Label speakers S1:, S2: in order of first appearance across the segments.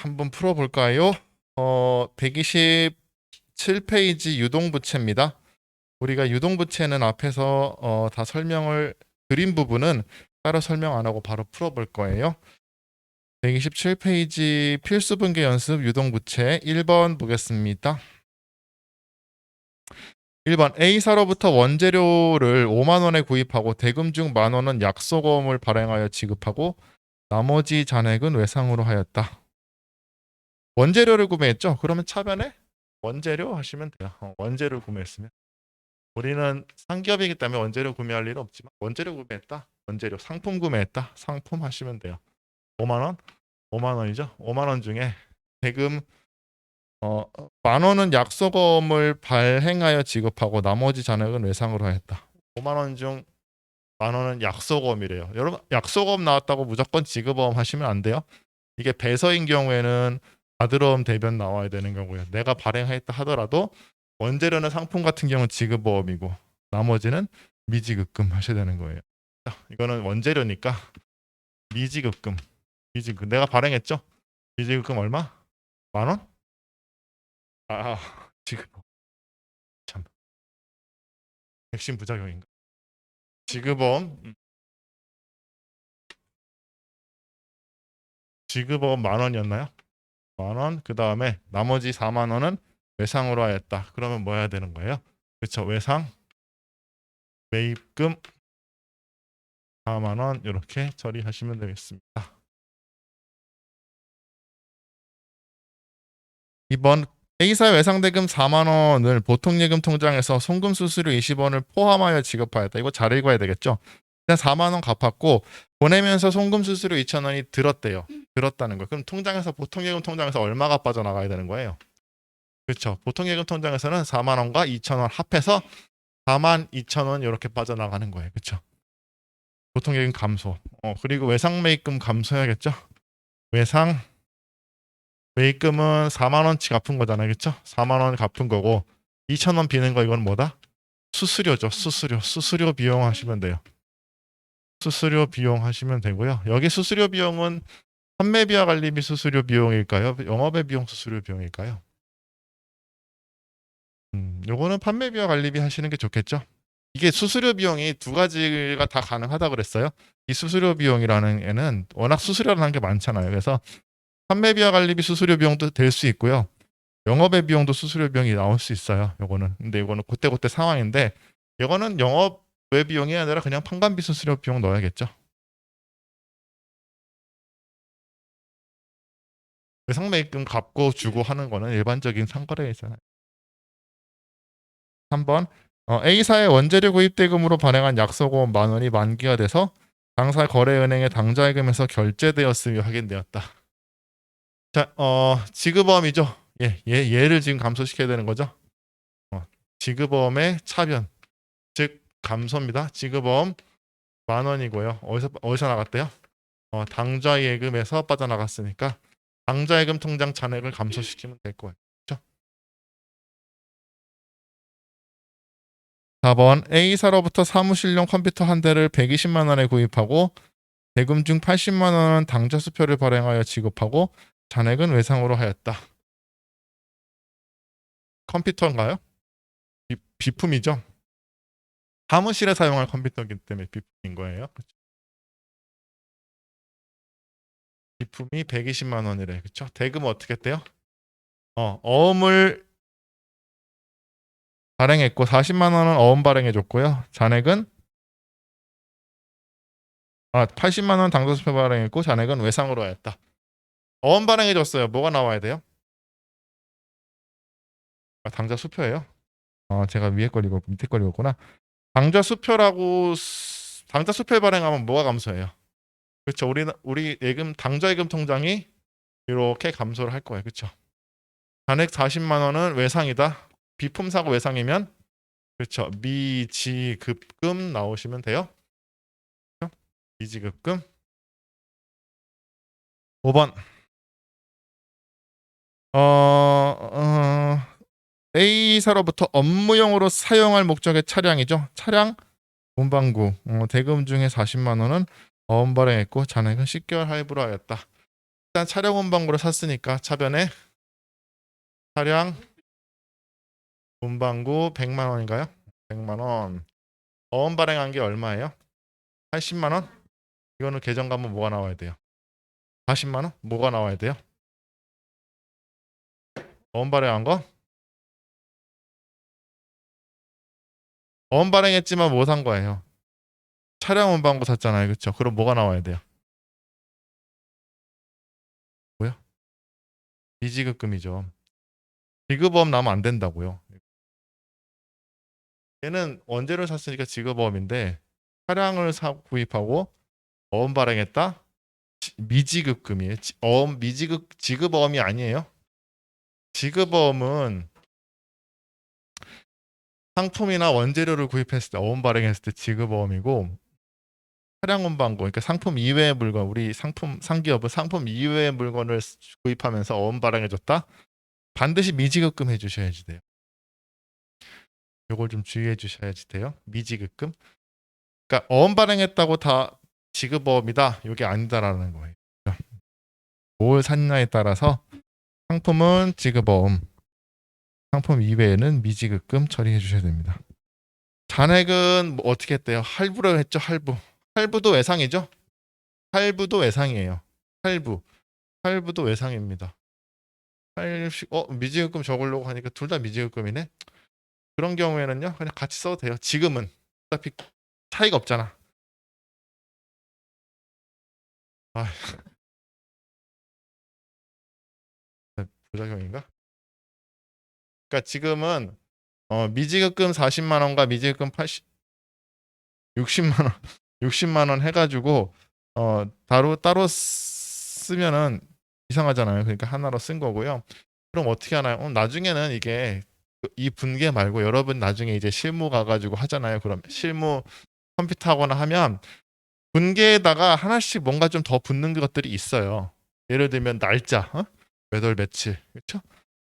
S1: 한번 풀어볼까요? 127페이지 유동부채입니다. 우리가 유동부채는 앞에서 다 설명을 드린 부분은 따로 설명 안 하고 바로 풀어볼 거예요. 127페이지 필수분계 연습 유동부채 1번 보겠습니다. 1번 A사로부터 원재료를 5만 원에 구입하고 대금 중 만 원은 약소금을 발행하여 지급하고 나머지 잔액은 외상으로 하였다. 원재료를 구매했죠? 그러면 차변에 원재료 하시면 돼요. 원재료를 구매했으면. 우리는 상기업이기 때문에 원재료 구매할 일은 없지만 원재료 구매했다. 원재료 상품 구매했다. 상품 하시면 돼요. 5만 원? 5만 원이죠. 5만 원 중에 대금 만 원은 약소금을 발행하여 지급하고 나머지 잔액은 외상으로 하였다. 5만 원 중 만 원은 약소금이래요. 여러분 약소금 나왔다고 무조건 지급어음 하시면 안 돼요. 이게 배서인 경우에는 받으러옴 대변 나와야 되는 거고요. 내가 발행했다 하더라도 원재료는 상품 같은 경우는 지급어음이고 나머지는 미지급금 하셔야 되는 거예요. 이거는 원재료니까 미지급금. 미지급금. 내가 발행했죠? 미지급금 얼마? 만 원? 지급. 참. 백신 부작용인가? 지급어음. 지급어음 만 원이었나요? 만 원. 그 다음에 나머지 4만 원은 외상으로 하였다. 그러면 뭐 해야 되는 거예요? 그렇죠. 외상 매입금 4만 원 이렇게 처리하시면 되겠습니다. 2번 A사 외상대금 4만 원을 보통예금 통장에서 송금수수료 20원을 포함하여 지급하였다. 이거 잘 읽어야 되겠죠? 일단 4만 원 갚았고 보내면서 송금수수료 2,000원이 들었대요. 들었다는 거. 그럼 통장에서 보통예금 통장에서 얼마가 빠져나가야 되는 거예요? 그렇죠. 보통예금 통장에서는 4만 원과 2,000원 합해서 4만 2,000원 이렇게 빠져나가는 거예요. 그렇죠? 보통예금 감소. 그리고 외상매입금 감소해야겠죠? 외상 매입금은 4만 원치 갚은 거잖아요. 그렇죠? 4만 원 갚은 거고 2천 원 비는 거 이건 뭐다? 수수료죠. 수수료 비용 하시면 돼요. 수수료 비용 하시면 되고요. 여기 수수료 비용은 판매비와 관리비 수수료 비용일까요? 영업의 비용 수수료 비용일까요? 요거는 판매비와 관리비 하시는 게 좋겠죠? 이게 수수료 비용이 두 가지가 다 가능하다 그랬어요. 이 수수료 비용이라는 애는 워낙 수수료라는 게 많잖아요. 그래서 판매비와 관리비 수수료 비용도 될 수 있고요. 영업의 비용도 수수료 비용이 나올 수 있어요. 요거는. 근데 이거는 그때그때 상황인데 이거는 영업의 비용이 아니라 그냥 판관비 수수료 비용 넣어야겠죠. 상매입금 갚고 주고 하는 거는 일반적인 상거래이잖아요. 3번 A사의 원재료 구입 대금으로 발행한 약소금 만 원이 만기가 돼서 당사 거래은행의 당좌예금에서 결제되었음이 확인되었다. 자, 지급어음이죠. 얘를 지금 감소시켜야 되는 거죠. 지급어음의 차변, 즉 감소입니다. 지급어음 만 원이고요. 어디서 나갔대요? 당좌예금에서 빠져나갔으니까 당좌예금 통장 잔액을 감소시키면 될 거예요. 그렇죠? 4번 A사로부터 사무실용 컴퓨터 한 대를 120만 원에 구입하고 대금 중 80만 원은 당좌 수표를 발행하여 지급하고 잔액은 외상으로 하였다. 컴퓨터인가요? 비품이죠. 사무실에 사용할 컴퓨터이기 때문에 비품인 거예요. 비품이 120만 원이래. 그렇죠? 대금은 어떻게 했대요? 어음을 발행했고 40만 원은 어음 발행해 줬고요. 잔액은 80만 원 당좌 수표 발행했고 잔액은 외상으로 하였다. 어음 발행해 줬어요. 뭐가 나와야 돼요? 당좌 수표예요. 제가 위에 걸 읽었고 밑에 걸 읽었구나. 당좌 수표라고 당좌 수표 발행하면 뭐가 감소해요? 그렇죠. 우리 예금 당좌 예금 통장이 이렇게 감소를 할 거예요. 그렇죠. 잔액 40만 원은 외상이다. 비품 사고 외상이면 그렇죠. 미지급금 나오시면 돼요. 그렇죠? 미지급금. 5번. A사로부터 업무용으로 사용할 목적의 차량이죠. 차량 문방구 대금 중에 40만 원은 어음 발행했고 잔액은 10개월 할부로 하였다. 일단 차량 운반고를 샀으니까 차변에 차량 운반고 100만 원인가요? 100만 원. 어음 발행한 게 얼마예요? 80만 원? 이거는 계정 가면 뭐가 나와야 돼요? 40만 원? 뭐가 나와야 돼요? 어음 발행한 거? 어음 발행했지만 뭐 산 거예요? 차량 운반고 샀잖아요. 그렇죠? 그럼 뭐가 나와야 돼요? 뭐요? 미지급금이죠. 지급어음 나오면 안 된다고요. 얘는 원재료 샀으니까 지급어음인데 차량을 구입하고 어음 발행했다? 미지급금이에요. 어음 지급어음이 아니에요. 지급어음은 상품이나 원재료를 구입했을 때 어음 발행했을 때 지급어음이고 차량 운반고 그러니까 상품 이외의 물건 우리 상기업은 상품 이외의 물건을 구입하면서 어음 발행해줬다? 반드시 미지급금 해주셔야지 돼요. 요걸 좀 주의해 주셔야지 돼요. 미지급금. 그러니까 어음 발행했다고 다 지급어음이다. 이게 아니다라는 거예요. 뭘 샀냐에 따라서 상품은 지급어음, 상품 이외에는 미지급금 처리해 주셔야 됩니다. 잔액은 뭐 어떻게 했대요? 할부로 했죠. 할부. 할부도 외상이죠. 할부도 외상이에요. 할부. 할부도 외상입니다. 미지급금 적으려고 하니까 둘 다 미지급금이네. 그런 경우에는요. 그냥 같이 써도 돼요. 지금은 어차피 차이가 없잖아. 아, 부작용인가? 그러니까 지금은 미지급금 40만 원과 미지급금 60만 원, 60만 원 해가지고 따로 쓰면은 이상하잖아요. 그러니까 하나로 쓴 거고요. 그럼 어떻게 하나요? 나중에는 이게 이 분계 말고 여러분 나중에 이제 실무 가가지고 하잖아요. 그럼 실무 컴퓨터 하거나 하면 분계에다가 하나씩 뭔가 좀 더 붙는 것들이 있어요. 예를 들면 날짜, 몇 월 며칠, 그렇죠?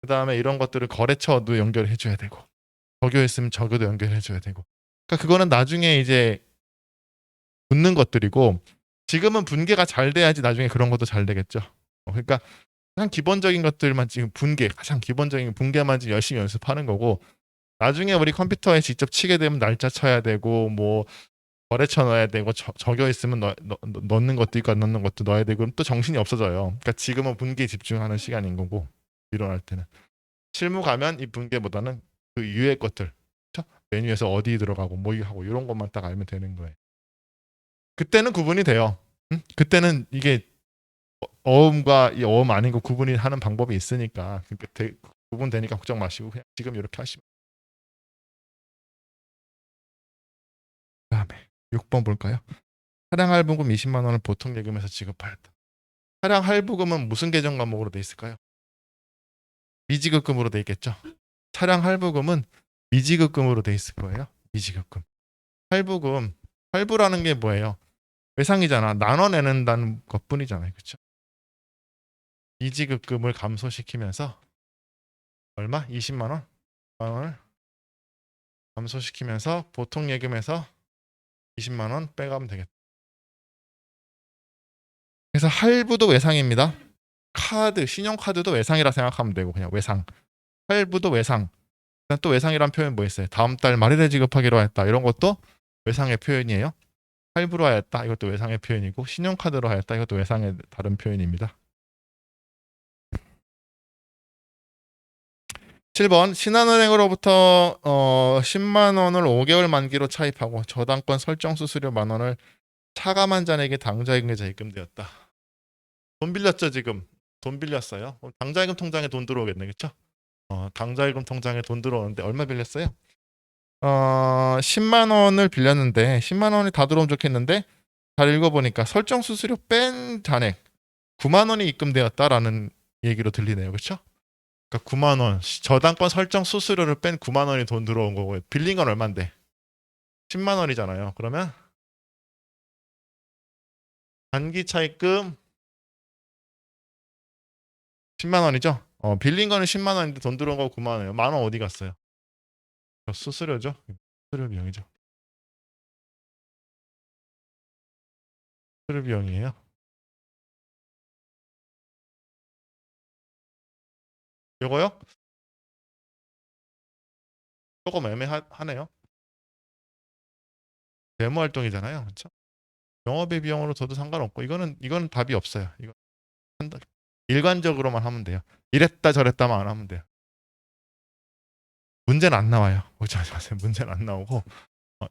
S1: 그 다음에 이런 것들을 거래처도 연결해 줘야 되고 적요했으면 적요도 연결해 줘야 되고. 그러니까 그거는 나중에 이제 붙는 것들이고 지금은 분계가 잘 돼야지 나중에 그런 것도 잘 되겠죠. 그러니까 가장 기본적인 것들만 지금 가장 기본적인 분계만 지금 열심히 연습하는 거고 나중에 우리 컴퓨터에 직접 치게 되면 날짜 쳐야 되고 뭐 거래처 넣어야 되고 적여 있으면 넣는 것도 있고 안 넣는 것도 넣어야 되고 또 정신이 없어져요. 그러니까 지금은 분계에 집중하는 시간인 거고 일어날 때는 실무 가면 이 분계보다는 그 위의 것들 그쵸? 메뉴에서 어디 들어가고 뭐 하고 이런 것만 딱 알면 되는 거예요. 그때는 구분이 돼요. 응? 그때는 이게 어음과 이 어음 아닌 거 구분이 하는 방법이 있으니까 그러니까 구분되니까 걱정 마시고 그냥 지금 이렇게 하시면. 그다음에 6번 볼까요? 차량 할부금 20만 원을 보통 예금에서 지급하였다. 차량 할부금은 무슨 계정 과목으로 돼 있을까요? 미지급금으로 돼 있겠죠. 차량 할부금은 미지급금으로 돼 있을 거예요. 미지급금. 할부금. 할부라는 게 뭐예요? 외상이잖아. 나눠내는다는 것뿐이잖아요. 그렇죠? 미지급금을 감소시키면서 얼마? 20만 원? 만 원을 감소시키면서 보통 예금에서 20만 원 빼가면 되겠다. 그래서 할부도 외상입니다. 신용카드도 외상이라 생각하면 되고 그냥 외상. 할부도 외상. 또 외상이란 표현 뭐 있어요? 다음 달 말일에 지급하기로 했다. 이런 것도 외상의 표현이에요. 할부로 하였다. 이것도 외상의 표현이고 신용카드로 하였다. 이것도 외상의 다른 표현입니다. 7번 신한은행으로부터 10만 원을 5개월 만기로 차입하고 저당권 설정 수수료 만 원을 차감한 잔에게 당좌임금계좌에 입금되었다. 돈 빌렸죠 지금. 돈 빌렸어요. 당좌임금 통장에 돈 들어오겠네, 그렇죠? 당좌임금 통장에 돈 들어오는데 얼마 빌렸어요? 10만 원을 빌렸는데 10만 원이 다 들어오면 좋겠는데 잘 읽어보니까 설정 수수료 뺀 잔액 9만 원이 입금되었다라는 얘기로 들리네요, 그렇죠? 그러니까 9만 원 저당권 설정 수수료를 뺀 9만 원이 돈 들어온 거고 빌린 건 얼마인데? 10만 원이잖아요. 그러면 단기 차입금 10만 원이죠? 빌린 거는 10만 원인데 돈 들어온 거 9만 원이에요. 만 원 어디 갔어요? 수수료죠? 수수료 비용이죠. 수수료 비용이에요. 이거요? 조금 애매하네요. 데모 활동이잖아요. 그렇죠? 영업의 비용으로 둬도 상관없고 이거는 답이 없어요. 이거 일관적으로만 하면 돼요. 이랬다 저랬다만 안 하면 돼요. 문제는 안 나와요. 걱정하지 마세요. 문제는 안 나오고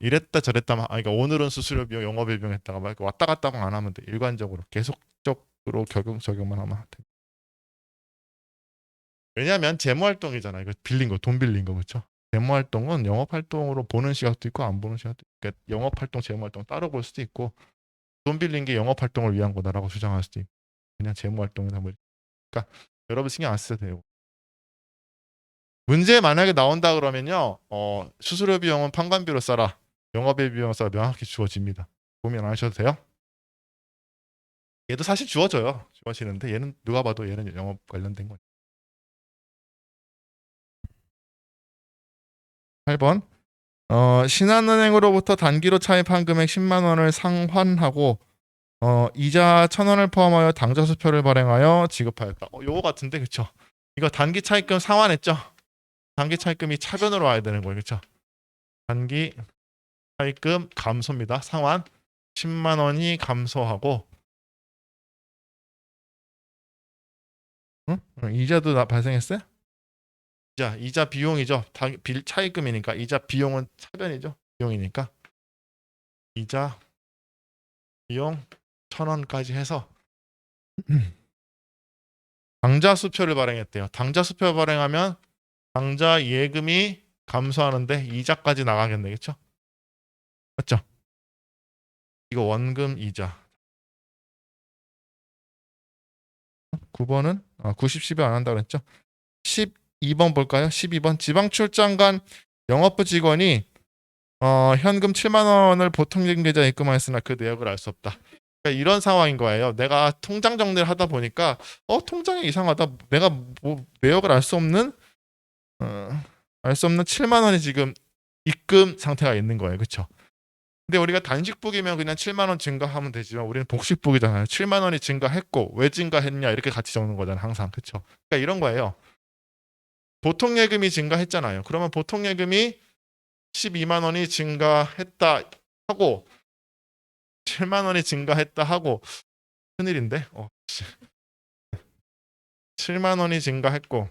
S1: 이랬다 저랬다만 그러니까 오늘은 수수료 비용, 영업의 비용 했다가 막 이렇게 왔다 갔다만 안 하면 돼. 일관적으로 계속적으로 적용만 하면 돼. 왜냐하면 재무 활동이잖아. 이거 빌린 거, 돈 빌린 거 그렇죠? 재무 활동은 영업 활동으로 보는 시각도 있고 안 보는 시각도 있고 그러니까 영업 활동, 재무 활동 따로 볼 수도 있고 돈 빌린 게 영업 활동을 위한 거다라고 주장할 수도 있고 그냥 재무 활동이다 뭐 그러니까 여러분 신경 안 쓰셔도 돼요. 문제 만약에 나온다 그러면요. 수수료 비용은 판관비로 써라. 영업의 비용을 써라. 명확히 주어집니다. 고민 안 하셔도 돼요. 얘도 사실 주어져요. 주어지는데 얘는 누가 봐도 얘는 영업 관련된 거죠. 8번. 신한은행으로부터 단기로 차입한 금액 10만 원을 상환하고 이자 1,000원을 포함하여 당좌수표를 발행하여 지급하였다. 요거 같은데 그쵸? 이거 단기 차입금 상환했죠? 단기 차입금이 차변으로 와야 되는 거예요. 그쵸? 단기 차입금 감소입니다. 상환 10만 원이 감소하고 응? 이자도 발생했어요? 이자 비용이죠. 빌 차입금이니까 이자 비용은 차변이죠. 비용이니까 이자 비용 1,000원까지 해서 당좌 수표를 발행했대요. 당좌 수표 발행하면 당좌 예금이 감소하는데 이자까지 나가겠네. 그렇죠? 맞죠? 이거 원금 이자. 9번은 90, 10이 안 한다고 그랬죠? 12번 볼까요? 12번 지방 출장 간 영업부 직원이 현금 7만 원을 보통예금 계좌에 입금하였으나 그 내역을 알 수 없다. 그러니까 이런 상황인 거예요. 내가 통장 정리를 하다 보니까 통장이 이상하다. 내가 뭐 내역을 알 수 없는 7만 원이 지금 입금 상태가 있는 거예요. 그렇죠? 근데 우리가 단식북이면 그냥 7만 원 증가하면 되지만 우리는 복식북이잖아요. 7만 원이 증가했고 왜 증가했냐 이렇게 같이 적는 거잖아요. 항상. 그렇죠? 그러니까 이런 거예요. 보통 예금이 증가했잖아요. 그러면 보통 예금이 12만 원이 증가했다 하고 7만 원이 증가했다 하고 큰일인데. 7만 원이 증가했고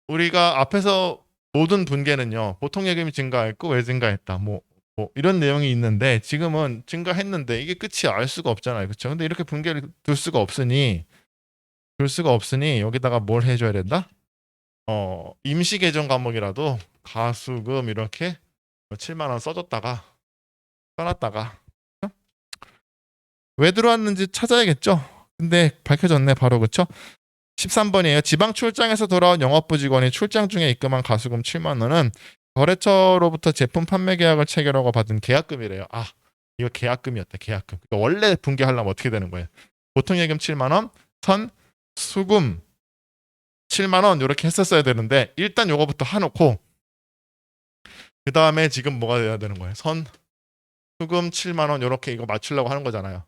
S1: 우리가 앞에서 모든 분계는요. 보통 예금이 증가했고 왜 증가했다. 뭐 이런 내용이 있는데 지금은 증가했는데 이게 끝이 알 수가 없잖아요. 그렇죠? 근데 이렇게 분계를 둘 수가 없으니 여기다가 뭘 해줘야 된다? 임시 계정 과목이라도 가수금 이렇게 7만 원 써놨다가 왜 들어왔는지 찾아야겠죠? 근데 밝혀졌네 바로 그쵸? 13번이에요. 지방 출장에서 돌아온 영업부 직원이 출장 중에 입금한 가수금 7만 원은 거래처로부터 제품 판매 계약을 체결하고 받은 계약금이래요. 이거 계약금이었다. 계약금. 그러니까 원래 분계하려면 어떻게 되는 거예요? 보통 예금 7만 원, 선 수금 7만 원 이렇게 했었어야 되는데 일단 요거부터 해놓고 그 다음에 지금 뭐가 돼야 되는 거예요? 선 수금 7만 원 이렇게 이거 맞추려고 하는 거잖아요.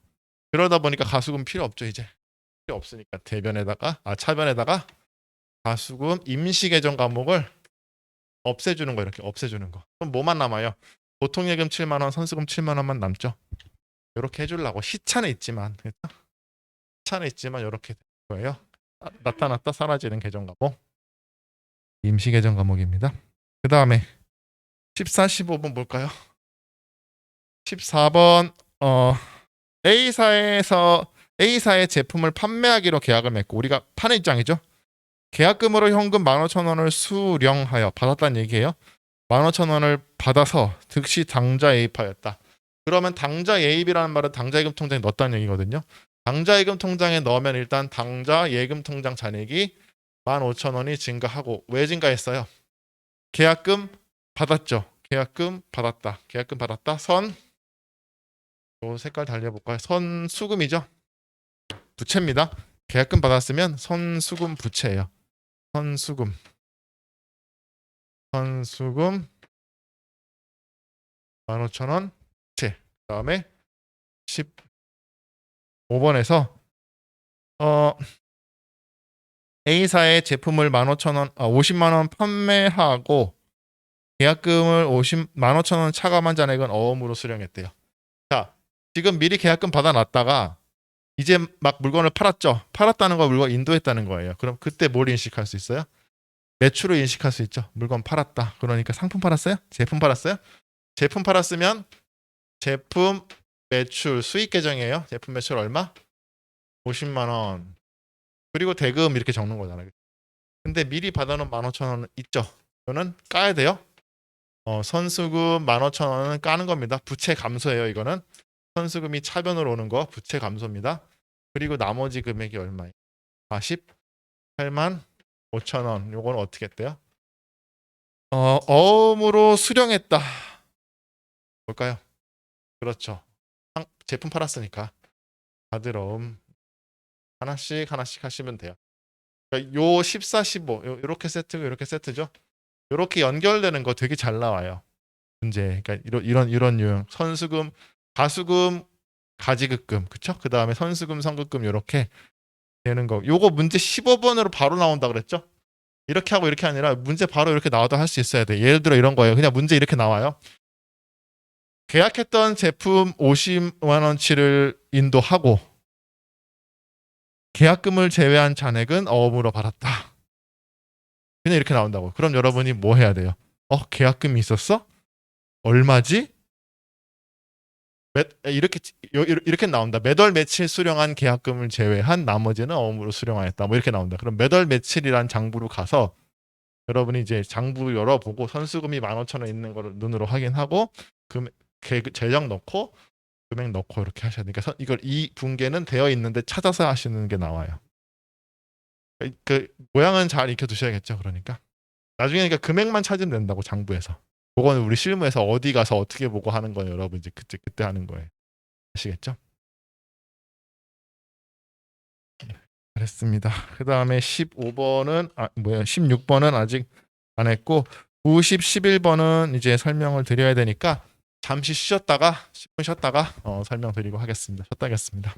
S1: 그러다 보니까 가수금 필요 없죠 이제. 필요 없으니까 차변에다가 가수금 임시 계정 과목을 없애주는 거 이렇게 없애주는 거. 그럼 뭐만 남아요? 보통 예금 7만 원, 선수금 7만 원만 남죠. 이렇게 해주려고 시차는 있지만 이렇게 될 거예요. 나타났다 사라지는 계정 과목. 임시 계정 과목입니다. 그 다음에 14, 15번 볼까요? 14번 A사의 제품을 판매하기로 계약을 맺고 우리가 파는 입장이죠. 계약금으로 현금 15,000원을 수령하여 받았다는 얘기예요. 15,000원을 받아서 즉시 당좌 예입하였다. 그러면 당좌 예입이라는 말은 당좌 예금 통장에 넣었다는 얘기거든요. 당좌 예금 통장에 넣으면 일단 당좌 예금 통장 잔액이 15,000원이 증가하고 왜 증가했어요? 계약금 받았죠. 계약금 받았다. 요 색깔 달려볼까요? 선 수금이죠. 부채입니다. 계약금 받았으면 선수금 부채예요. 선수금 15,000원 부채. 그 다음에 15번에서 A사의 제품을 50만 원 판매하고 계약금을 15,000원 차감한 잔액은 어음으로 수령했대요. 자, 지금 미리 계약금 받아놨다가 이제 막 물건을 팔았죠. 팔았다는 거 물건 인도했다는 거예요. 그럼 그때 뭘 인식할 수 있어요? 매출을 인식할 수 있죠. 물건 팔았다. 그러니까 상품 팔았어요? 제품 팔았어요? 제품 팔았으면 제품 매출 수익 계정이에요. 제품 매출 얼마? 50만 원. 그리고 대금 이렇게 적는 거잖아요. 근데 미리 받아놓은 15,000원 있죠. 이거는 까야 돼요. 선수금 15,000원은 까는 겁니다. 부채 감소예요. 이거는 선수금이 차변으로 오는 거 부채 감소입니다. 그리고 나머지 금액이 얼마예요? 48만 5천원. 요건 어떻게 했대요? 어음으로 수령했다. 뭘까요? 그렇죠. 제품 팔았으니까 다들 어음 하나씩 하시면 돼요. 그러니까 요 14, 15 요렇게 세트고 이렇게 세트죠. 요렇게 연결되는 거 되게 잘 나와요. 문제. 그러니까 이런 유형. 선수금, 가수금, 가지급금. 그쵸? 그 다음에 선수금, 선급금 요렇게 되는 거. 요거 문제 15번으로 바로 나온다 그랬죠? 이렇게 하고 이렇게 아니라 문제 바로 이렇게 나와도 할 수 있어야 돼. 예를 들어 이런 거예요. 그냥 문제 이렇게 나와요. 계약했던 제품 50만 원치를 인도하고 계약금을 제외한 잔액은 어음으로 받았다. 그냥 이렇게 나온다고. 그럼 여러분이 뭐 해야 돼요? 계약금이 있었어? 얼마지? 이렇게 나온다. 매달 며칠 수령한 계약금을 제외한 나머지는 어음으로 수령하였다. 뭐 이렇게 나온다. 그럼 매달 며칠이란 장부로 가서 여러분이 이제 장부 열어보고 선수금이 15,000원 있는 거를 눈으로 확인하고 재정 넣고 금액 넣고 이렇게 하셔야 되니까 이걸 이 분계는 되어 있는데 찾아서 하시는 게 나와요. 그 모양은 잘 익혀 두셔야겠죠. 그러니까 나중에 그러니까 금액만 찾으면 된다고 장부에서. 그거는 우리 실무에서 어디 가서 어떻게 보고 하는 건 여러분 이제 그때 하는 거예요. 아시겠죠? 잘했습니다. 그 다음에 15번은 16번은 아직 안 했고 90, 11번은 이제 설명을 드려야 되니까 잠시 쉬었다가 10분 쉬었다가 설명드리고 하겠습니다. 쉬었다 하겠습니다.